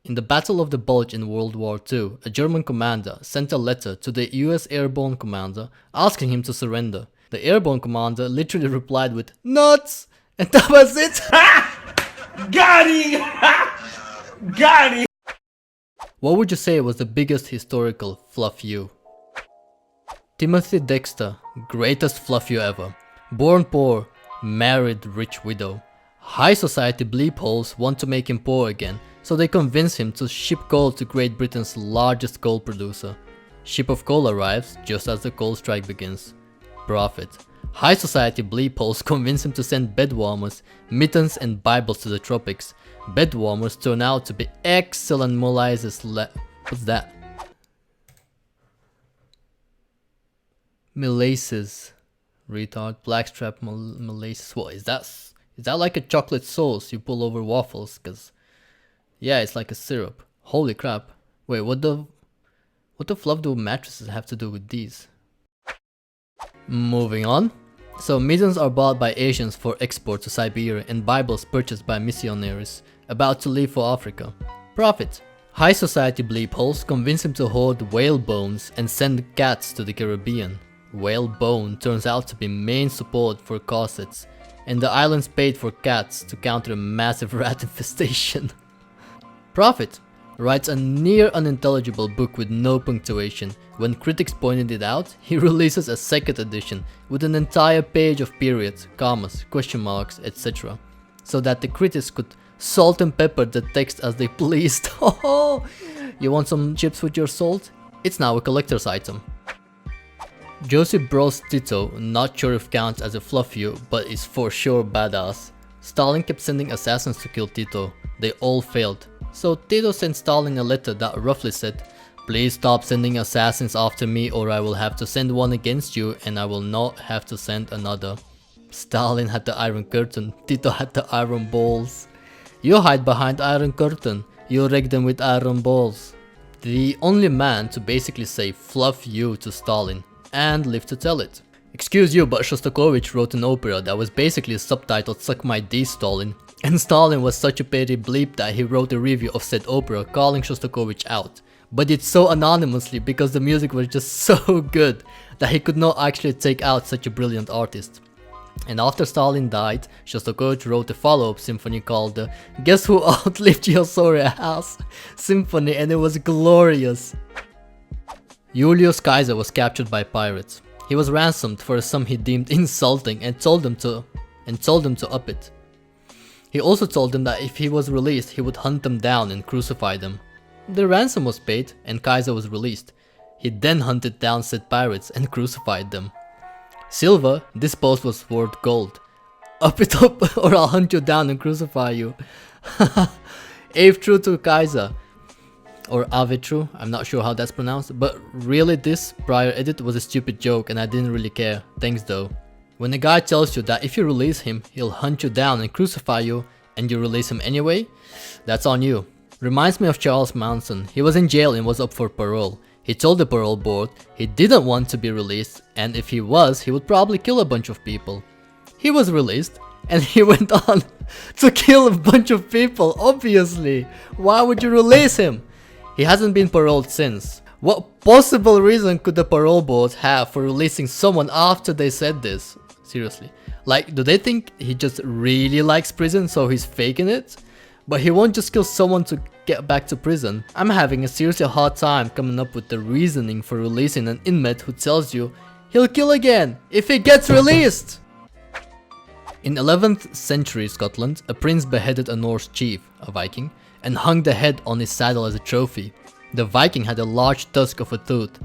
In the Battle of the Bulge in World War II, a German commander sent a letter to the US Airborne Commander asking him to surrender. The Airborne Commander literally replied with "nuts!" and that was it! Got him! Got him! What would you say was the biggest historical fluff you? Timothy Dexter, greatest fluff you ever. Born poor, married rich widow. High society bleep holes want to make him poor again, so they convince him to ship coal to Great Britain's largest coal producer. Ship of coal arrives just as the coal strike begins. Profit. High society bleep holes convince him to send bed warmers, mittens and Bibles to the tropics. Bed warmers turn out to be excellent molasses what's that? Molasses. Retard. Blackstrap molasses. What is that? Is that like a chocolate sauce you pull over waffles? Cause yeah, it's like a syrup. Holy crap. Wait, what the fluff do mattresses have to do with these? Moving on. So mittens are bought by Asians for export to Siberia and Bibles purchased by missionaries about to leave for Africa. Profit. High society bleep holes convince him to hoard whale bones and send cats to the Caribbean. Whale bone turns out to be main support for corsets, and the islands paid for cats to counter a massive rat infestation. Profit. Writes a near unintelligible book with no punctuation. When critics pointed it out, he releases a second edition with an entire page of periods, commas, question marks, etc. so that the critics could salt and pepper the text as they pleased. Oh, you want some chips with your salt? It's now a collector's item. Joseph Broz Tito, not sure if counts as a fluff you, but is for sure badass. Stalin kept sending assassins to kill Tito. They all failed. So Tito sent Stalin a letter that roughly said, "Please stop sending assassins after me or I will have to send one against you and I will not have to send another." Stalin had the Iron Curtain, Tito had the iron balls. You hide behind Iron Curtain, you wreck them with iron balls. The only man to basically say fluff you to Stalin and live to tell it. Excuse you, but Shostakovich wrote an opera that was basically subtitled "Suck My D, Stalin." And Stalin was such a petty bleep that he wrote a review of said opera calling Shostakovich out. But it's so anonymously because the music was just so good that he could not actually take out such a brilliant artist. And after Stalin died, Shostakovich wrote a follow-up symphony called the "Guess Who Outlived Your Sorry Ass" symphony, and it was glorious. Julius Caesar was captured by pirates. He was ransomed for a sum he deemed insulting and told them to up it. He also told them that if he was released, he would hunt them down and crucify them. The ransom was paid and Caesar was released. He then hunted down said pirates and crucified them. Silva, this post was worth gold. Up it up or I'll hunt you down and crucify you. Ave true to Kaiser. Or Ave true, I'm not sure how that's pronounced, but really this prior edit was a stupid joke and I didn't really care, thanks though. When a guy tells you that if you release him, he'll hunt you down and crucify you, and you release him anyway, that's on you. Reminds me of Charles Manson. He was in jail and was up for parole. He told the parole board he didn't want to be released, and if he was, he would probably kill a bunch of people. He was released, and he went on to kill a bunch of people, obviously. Why would you release him? He hasn't been paroled since. What possible reason could the parole board have for releasing someone after they said this? Seriously. Like, do they think he just really likes prison so he's faking it? But he won't just kill someone to get back to prison. I'm having a seriously hard time coming up with the reasoning for releasing an inmate who tells you he'll kill again if he gets released. In 11th century Scotland, a prince beheaded a Norse chief, a Viking, and hung the head on his saddle as a trophy. The Viking had a large tusk of a tooth,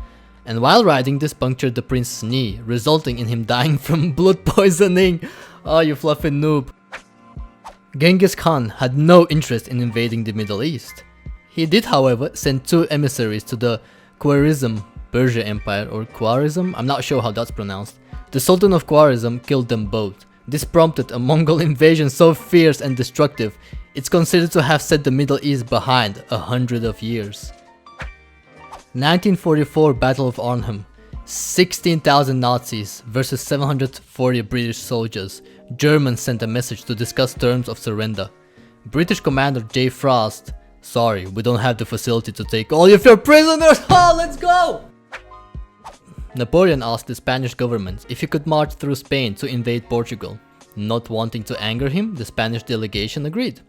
and while riding this punctured the prince's knee, resulting in him dying from blood poisoning. Oh, you fluffy noob. Genghis Khan had no interest in invading the Middle East. He did, however, send 2 emissaries to the Khwarezm Persia Empire, or Khwarezm, I'm not sure how that's pronounced. The Sultan of Khwarezm killed them both. This prompted a Mongol invasion so fierce and destructive, it's considered to have set the Middle East behind 100 of years. 1944 Battle of Arnhem. 16,000 Nazis versus 740 British soldiers. Germans sent a message to discuss terms of surrender. British commander J. Frost Sorry, we don't have the facility to take all of your prisoners. Oh, let's go! Napoleon asked the Spanish government if he could march through Spain to invade Portugal. Not wanting to anger him, the Spanish delegation agreed.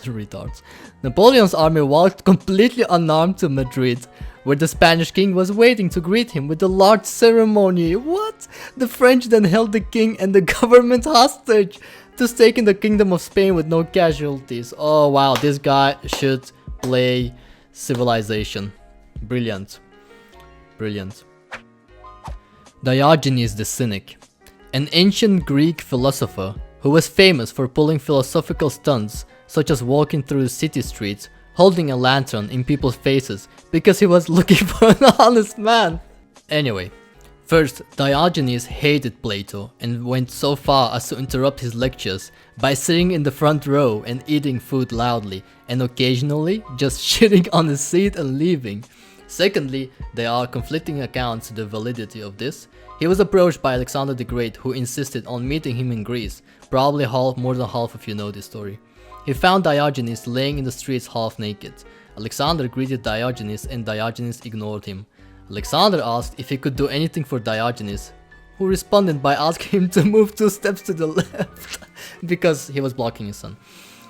Retards. Napoleon's army walked completely unarmed to Madrid, where the Spanish king was waiting to greet him with a large ceremony. What? The French then held the king and the government hostage to stake in the kingdom of Spain with no casualties. Oh wow, this guy should play Civilization. Brilliant. Brilliant. Diogenes the Cynic, an ancient Greek philosopher who was famous for pulling philosophical stunts such as walking through the city streets holding a lantern in people's faces because he was looking for an honest man. Anyway, first, Diogenes hated Plato and went so far as to interrupt his lectures by sitting in the front row and eating food loudly and occasionally just shitting on his seat and leaving. Secondly, there are conflicting accounts to the validity of this. He was approached by Alexander the Great, who insisted on meeting him in Greece. Probably more than half of you know this story. He found Diogenes laying in the streets half naked. Alexander greeted Diogenes and Diogenes ignored him. Alexander asked if he could do anything for Diogenes, who responded by asking him to move 2 steps to the left because he was blocking his son.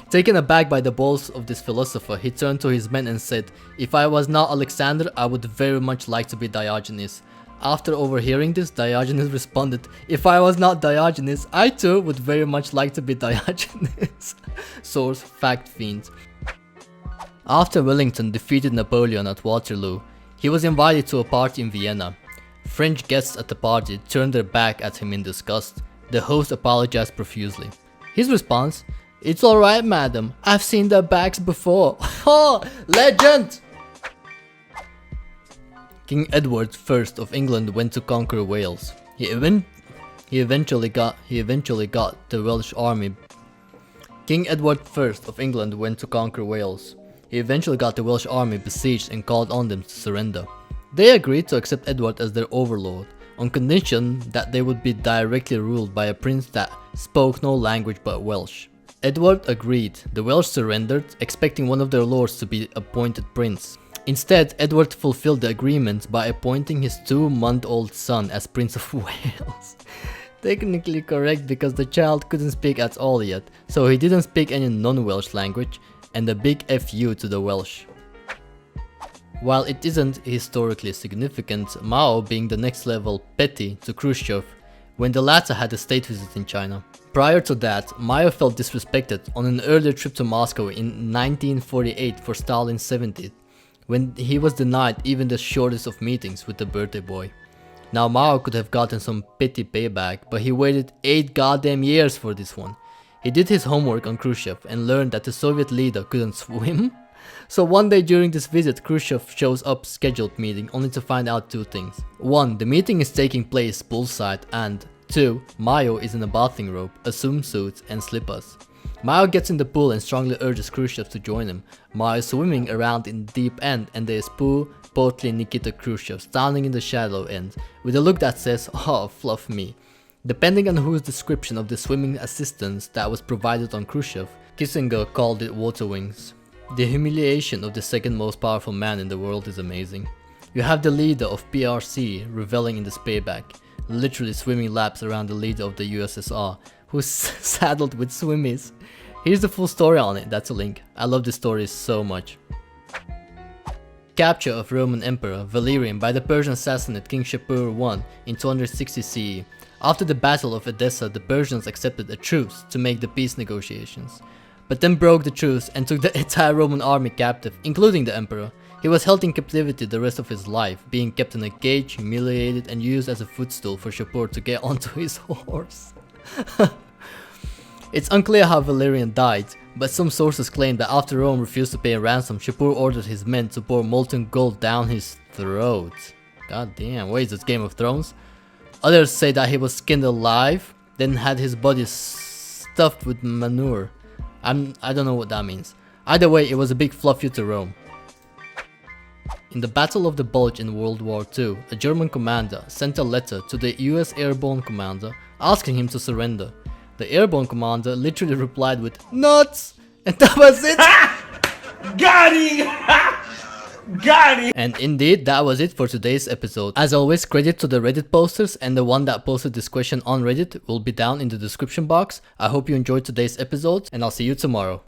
Taken aback by the balls of this philosopher, he turned to his men and said, "If I was not Alexander, I would very much like to be Diogenes." After overhearing this, Diogenes responded, "If I was not Diogenes, I too would very much like to be Diogenes." Source: Fact Fiend. After Wellington defeated Napoleon at Waterloo, he was invited to a party in Vienna. French guests at the party turned their back at him in disgust. The host apologized profusely. His response: "It's alright, madam. I've seen their backs before." Oh, legend! King Edward I of England went to conquer Wales. He eventually got the Welsh army. King Edward I of England went to conquer Wales. He eventually got the Welsh army besieged and called on them to surrender. They agreed to accept Edward as their overlord, on condition that they would be directly ruled by a prince that spoke no language but Welsh. Edward agreed. The Welsh surrendered, expecting one of their lords to be appointed prince. Instead, Edward fulfilled the agreement by appointing his 2-month-old son as Prince of Wales. Technically correct because the child couldn't speak at all yet, so he didn't speak any non-Welsh language, and a big FU to the Welsh. While it isn't historically significant, Mao being the next level petty to Khrushchev when the latter had a state visit in China. Prior to that, Mao felt disrespected on an earlier trip to Moscow in 1948 for Stalin's 70th, when he was denied even the shortest of meetings with the birthday boy. Now Mao could have gotten some petty payback, but he waited 8 goddamn years for this one. He did his homework on Khrushchev and learned that the Soviet leader couldn't swim. So one day during this visit, Khrushchev shows up scheduled meeting only to find out 2 things. 1. The meeting is taking place poolside, and 2. Mao is in a bathing robe, a swimsuit and slippers. Mao gets in the pool and strongly urges Khrushchev to join him. Mao is swimming around in the deep end and there is poor, portly Nikita Khrushchev standing in the shallow end with a look that says, "Oh, fluff me." Depending on whose description of the swimming assistance that was provided on Khrushchev, Kissinger called it water wings. The humiliation of the second most powerful man in the world is amazing. You have the leader of PRC reveling in this payback, literally swimming laps around the leader of the USSR, who's saddled with swimmies. Here's the full story on it, that's a link. I love this story so much. Capture of Roman Emperor Valerian by the Persian assassinate King Shapur I in 260 CE. After the Battle of Edessa, the Persians accepted a truce to make the peace negotiations, but then broke the truce and took the entire Roman army captive, including the emperor. He was held in captivity the rest of his life, being kept in a cage, humiliated and used as a footstool for Shapur to get onto his horse. It's unclear how Valerian died, but some sources claim that after Rome refused to pay a ransom, Shapur ordered his men to pour molten gold down his throat. God damn, wait, is this Game of Thrones? Others say that he was skinned alive, then had his body stuffed with manure. I don't know what that means. Either way, it was a big fluff you to Rome. In the Battle of the Bulge in World War II, a German commander sent a letter to the US Airborne Commander asking him to surrender. The Airborne Commander literally replied with "nuts," and that was it. Got him! Got him! And indeed, that was it for today's episode. As always, credit to the Reddit posters, and the one that posted this question on Reddit will be down in the description box. I hope you enjoyed today's episode, and I'll see you tomorrow.